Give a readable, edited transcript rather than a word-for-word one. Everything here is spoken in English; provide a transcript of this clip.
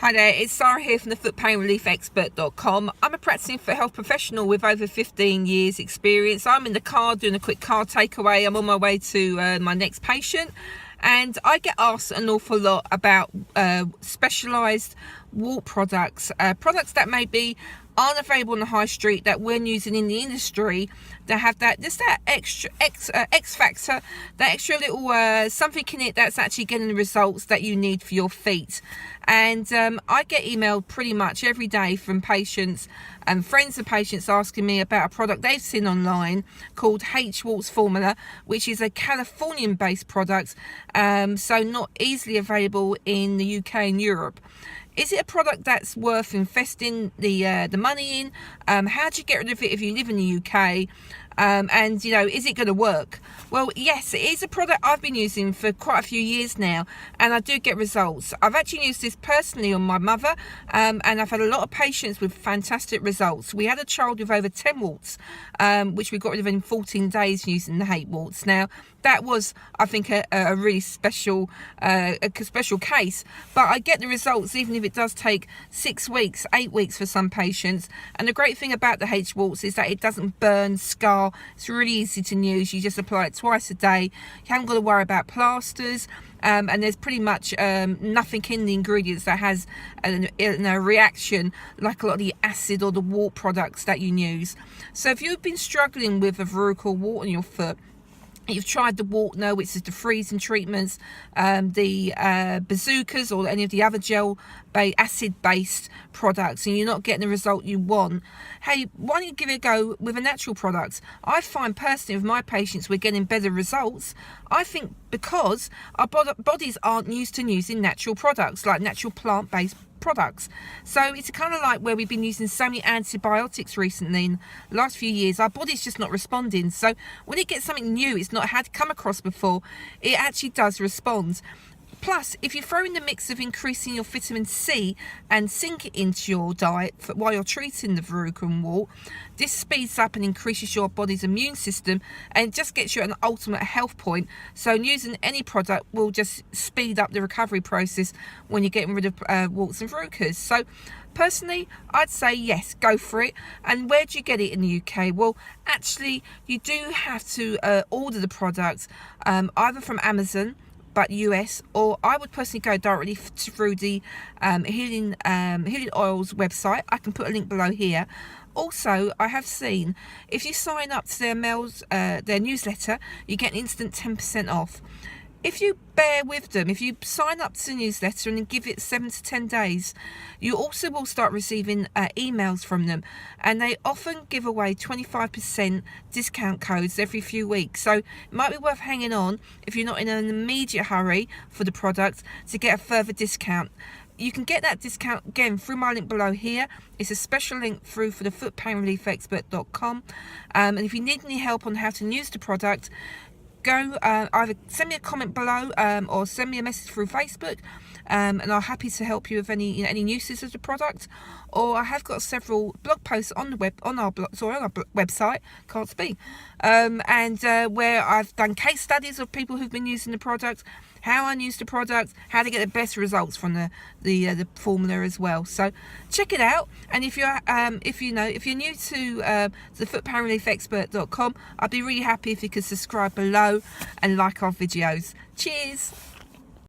Hi there, it's Sarah here from the footpainreliefexpert.com. I'm a practicing foot health professional with over 15 years experience. I'm in the car doing a quick car takeaway. I'm on my way to my next patient, and I get asked an awful lot about specialised wart products, products that maybe aren't available on the high street that we're using in the industry, that have that extra X factor, that extra little something in it that's actually getting the results that you need for your feet. And I get emailed pretty much every day from patients and friends of patients asking me about a product they've seen online called h-warts formula, which is a Californian based product, so not easily available in the UK and Europe. Is it a product that's worth investing the money in? How do you get rid of it if you live in the UK? And you know, is it going to work? Well, yes, it is a product I've been using for quite a few years now, and I do get results. I've actually used this personally on my mother, and I've had a lot of patients with fantastic results. We had a child with over 10 warts, which we got rid of in 14 days using the h-warts. Now, that was, I think, a really special case, but I get the results even if it does take 6 weeks, 8 weeks for some patients. And the great thing about the h-warts is that it doesn't burn, scar. It's really easy to use. You just apply it twice a day. You haven't got to worry about plasters, and there's pretty much nothing in the ingredients that has a reaction like a lot of the acid or the wart products that you use. So if you've been struggling with a verruca or wart on your foot, you've tried the wart, which is the freezing treatments, the bazookas, or any of the other acid-based products, and you're not getting the result you want, hey, why don't you give it a go with a natural product? I find personally with my patients we're getting better results. I think because our bodies aren't used to using natural products, like natural plant-based products. So it's kind of like where we've been using so many antibiotics recently in the last few years, our body's just not responding. So when it gets something new it's not had come across before, it actually does respond. Plus, if you throw in the mix of increasing your vitamin C and zinc into your diet while you're treating the verruca and wart, this speeds up and increases your body's immune system, and it just gets you at an ultimate health point. So using any product will just speed up the recovery process when you're getting rid of warts and verrucas. So personally, I'd say yes, go for it. And where do you get it in the UK? Well, actually, you do have to order the product either from Amazon, but US, or I would personally go directly through the Healing Oils website. I can put a link below here. Also, I have seen if you sign up to their newsletter, you get an instant 10% off. If you bear with them, if you sign up to the newsletter and give it 7 to 10 days, you also will start receiving emails from them, and they often give away 25% discount codes every few weeks. So it might be worth hanging on if you're not in an immediate hurry for the product to get a further discount. You can get that discount again through my link below here. It's a special link through for the footpainreliefexpert.com, and if you need any help on how to use the product, go either send me a comment below or send me a message through Facebook, and I'm happy to help you with any uses of the product. Or I have got several blog posts on the on our website, can't speak, and where I've done case studies of people who've been using the product, how I use the product, how to get the best results from the formula as well. So check it out. And if you're new to the footpainreliefexpert.com, I'd be really happy if you could subscribe below and like our videos. Cheers.